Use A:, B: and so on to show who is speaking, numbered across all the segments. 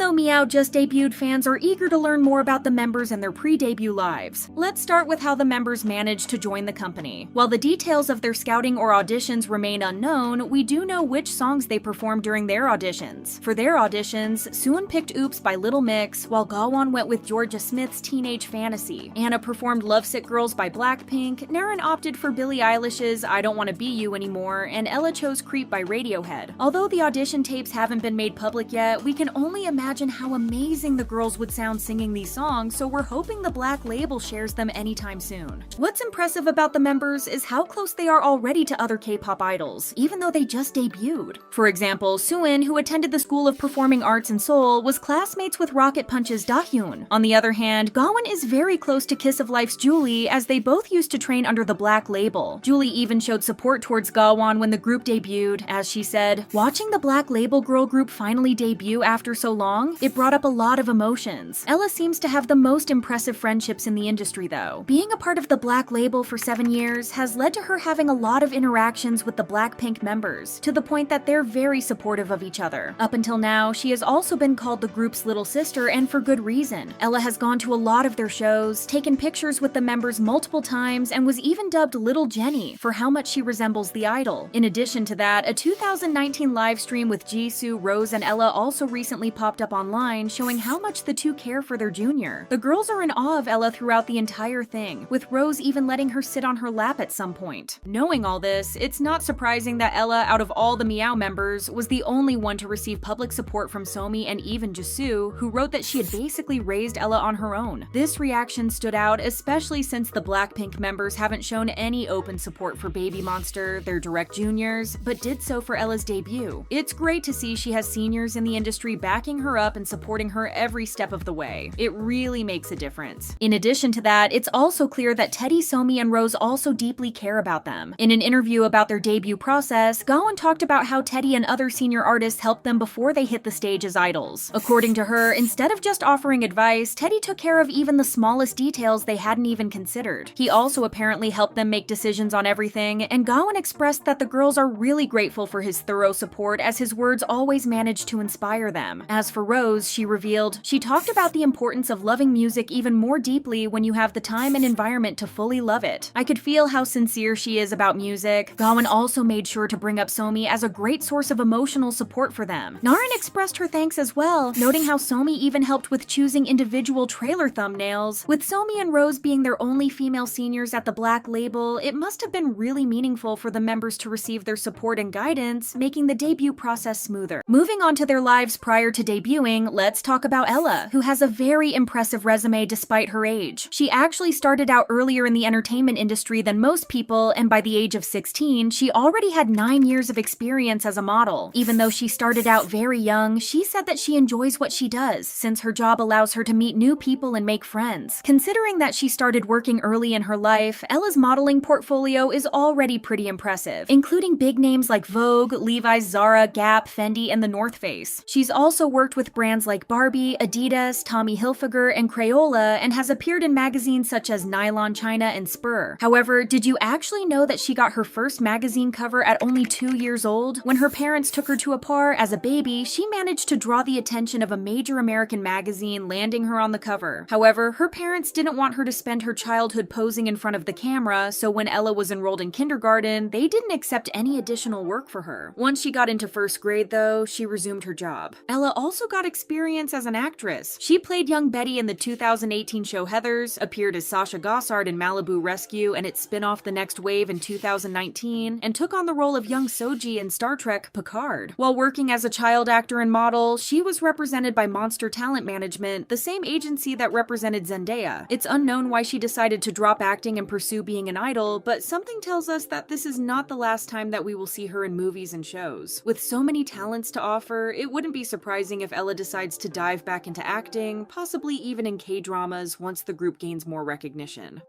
A: though MEOWV just debuted, fans are eager to learn more about the members and their pre-debut lives. Let's start with how the members managed to join the company. While the details of their scouting or auditions remain unknown, we do know which songs they performed during their auditions. For their auditions, Suwon picked Oops by Little Mix, while Gawon went with Georgia Smith's Teenage Fantasy. Anna performed Lovesick Girls by Blackpink, Naren opted for Billie Eilish's I Don't Wanna Be You Anymore, and Ella chose Creep by Radiohead. Although the audition tapes haven't been made public yet, we can only imagine how amazing the girls would sound singing these songs, so we're hoping the Black Label shares them anytime soon. What's impressive about the members is how close they are already to other K-pop idols, even though they just debuted. For example, Suwon, who attended the School of Performing Arts in Seoul, was classmates with Rocket Punch's Dahyun. On the other hand, Gawon is very close to Kiss of Life's Julie, as they both used to train under the Black Label. Julie even showed support towards Gawon when the group debuted, as she said, "Watching the Black Label girl group finally debut after so long, it brought up a lot of emotions." Ella seems to have the most impressive friendships in the industry though. Being a part of the Black Label for 7 years has led to her having a lot of interactions with the Blackpink members, to the point that they're very supportive of each other. Up until now, she has also been called the group's little sister, and for good reason. Ella has gone to a lot of their shows, taken pictures with the members multiple times, and was even dubbed Little Jenny for how much she resembles the idol. In addition to that, a 2019 livestream with Jisoo, Rose, and Ella also recently popped up online, showing how much the two care for their junior. The girls are in awe of Ella throughout the entire thing, with Rose even letting her sit on her lap at some point. Knowing all this, it's not surprising that Ella, out of all the MEOWV members, was the only one to receive public support from Somi and even Jisoo, who wrote that she had basically raised Ella on her own. This reaction stood out, especially since the Blackpink members haven't shown any open support for Baby Monster, their direct juniors, but did so for Ella's debut. It's great to see she has seniors in the industry backing her up and supporting her every step of the way. It really makes a difference. In addition to that, it's also clear that Teddy, Somi, and Rose also deeply care about them. In an interview about their debut process, Gawon talked about how Teddy and other senior artists helped them before they hit the stage as idols. According to her, instead of just offering advice, Teddy took care of even the smallest details they hadn't even considered. He also apparently helped them make decisions on everything, and Gawon expressed that the girls are really grateful for his thorough support, as his words always managed to inspire them. As for Rose, she revealed, she talked about the importance of loving music even more deeply when you have the time and environment to fully love it. I could feel how sincere she is about music. Gawon also made sure to bring up Somi as a great source of emotional support for them. Naren expressed her thanks as well, noting how Somi even helped with choosing individual trailer thumbnails. With Somi and Rose being their only female seniors at the Black Label, it must have been really meaningful for the members to receive their support and guidance, making the debut process smoother. Moving on to their lives prior to debuting, let's talk about Ella, who has a very impressive resume despite her age. She actually started out earlier in the entertainment industry than most people, and by the age of 16, she already had 9 years of experience as a model. Even though she started out very young, she said that she enjoys what she does, since her job allows her to meet new people and make friends. Considering that she started working early in her life, Ella's modeling portfolio is already pretty impressive, including big names like Vogue, Levi's, Zara, Gap, Fendi, and The North Face. She's also worked with brands like Barbie, Adidas, Tommy Hilfiger, and Crayola, and has appeared in magazines such as Nylon China and Spur. However, did you actually know that she got her first magazine cover at only 2 years old? When her parents took her to a par as a baby, she managed to draw the attention of a major American magazine, landing her on the cover. However, her parents didn't want her to spend her childhood posing in front of the camera, so when Ella was enrolled in kindergarten, they didn't accept any additional work for her. Once she got into first grade though, she resumed her job. Ella also got experience as an actress. She played young Betty in the 2018 show Heathers, appeared as Sasha Gossard in Malibu Rescue and its spin-off The Next Wave in 2019, and took on the role of young Soji in Star Trek Picard. While working as a child actor and model, she was represented by Monster Talent Management, the same agency that represented Zendaya. It's unknown why she decided to drop acting and pursue being an idol, but something tells us that this is not the last time that we will see her in movies and shows. With so many talents to offer, it wouldn't be surprising if Ella decides to dive back into acting, possibly even in K-dramas once the group gains more recognition.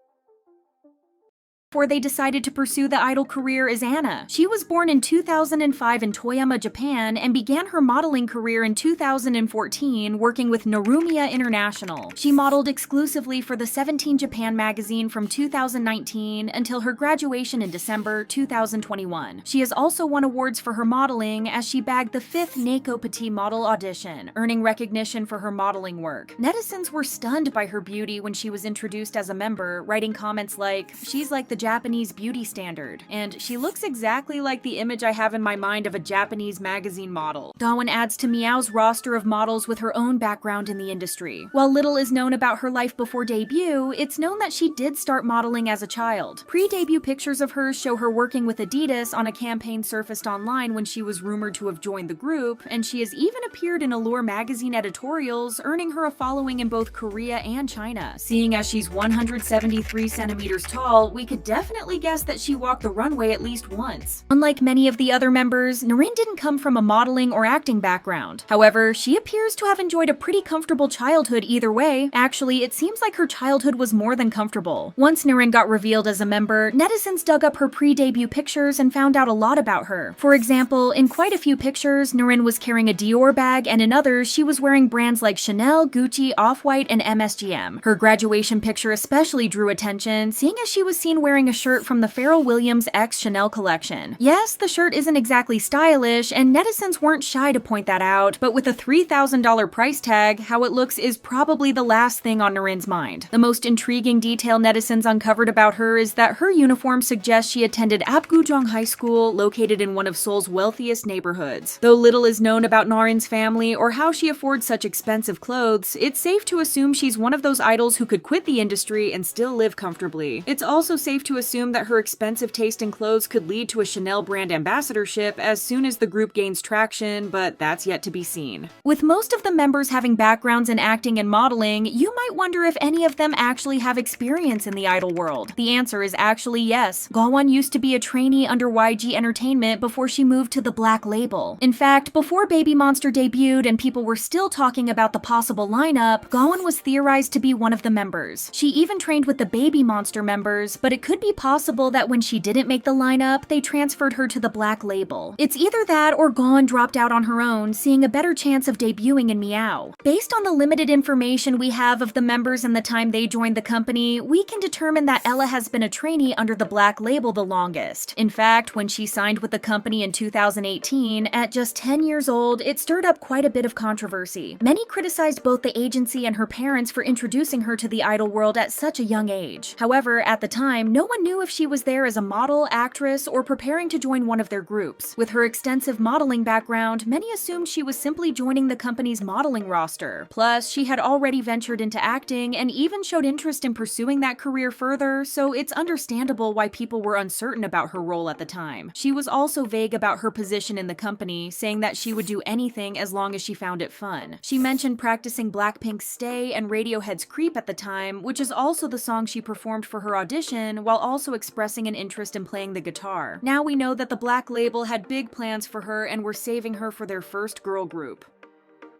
A: before they decided to pursue the idol career is Anna. She was born in 2005 in Toyama, Japan, and began her modeling career in 2014 working with Narumiya International. She modeled exclusively for the 17 Japan magazine from 2019 until her graduation in December 2021. She has also won awards for her modeling as she bagged the 5th Neko Petit model audition, earning recognition for her modeling work. Netizens were stunned by her beauty when she was introduced as a member, writing comments like, "She's like the Japanese beauty standard," and "She looks exactly like the image I have in my mind of a Japanese magazine model." Gawon adds to Meow's roster of models with her own background in the industry. While little is known about her life before debut, it's known that she did start modeling as a child. Pre-debut pictures of her show her working with Adidas on a campaign surfaced online when she was rumored to have joined the group, and she has even appeared in Allure magazine editorials, earning her a following in both Korea and China. Seeing as she's 173 centimeters tall, we could definitely guess that she walked the runway at least once. Unlike many of the other members, Narin didn't come from a modeling or acting background. However, she appears to have enjoyed a pretty comfortable childhood either way. Actually, it seems like her childhood was more than comfortable. Once Narin got revealed as a member, netizens dug up her pre-debut pictures and found out a lot about her. For example, in quite a few pictures, Narin was carrying a Dior bag, and in others, she was wearing brands like Chanel, Gucci, Off-White, and MSGM. Her graduation picture especially drew attention, seeing as she was seen wearing a shirt from the Pharrell Williams X Chanel collection. Yes, the shirt isn't exactly stylish, and netizens weren't shy to point that out, but with a $3,000 price tag, how it looks is probably the last thing on Narin's mind. The most intriguing detail netizens uncovered about her is that her uniform suggests she attended Apgujeong High School, located in one of Seoul's wealthiest neighborhoods. Though little is known about Narin's family or how she affords such expensive clothes, it's safe to assume she's one of those idols who could quit the industry and still live comfortably. It's also safe to assume that her expensive taste in clothes could lead to a Chanel brand ambassadorship as soon as the group gains traction, but that's yet to be seen. With most of the members having backgrounds in acting and modeling, you might wonder if any of them actually have experience in the idol world. The answer is actually yes. Gawon used to be a trainee under YG Entertainment before she moved to the Black Label. In fact, before Baby Monster debuted and people were still talking about the possible lineup, Gawon was theorized to be one of the members. She even trained with the Baby Monster members, but it could be possible that when she didn't make the lineup, they transferred her to the Black Label. It's either that or Gawon dropped out on her own, seeing a better chance of debuting in Meow. Based on the limited information we have of the members and the time they joined the company, we can determine that Ella has been a trainee under the Black Label the longest. In fact, when she signed with the company in 2018, at just 10 years old, it stirred up quite a bit of controversy. Many criticized both the agency and her parents for introducing her to the idol world at such a young age. However, at the time, no one knew if she was there as a model, actress, or preparing to join one of their groups. With her extensive modeling background, many assumed she was simply joining the company's modeling roster. Plus, she had already ventured into acting and even showed interest in pursuing that career further, so it's understandable why people were uncertain about her role at the time. She was also vague about her position in the company, saying that she would do anything as long as she found it fun. She mentioned practicing Blackpink's Stay and Radiohead's Creep at the time, which is also the song she performed for her audition, while also expressing an interest in playing the guitar. Now we know that the Black Label had big plans for her and were saving her for their first girl group.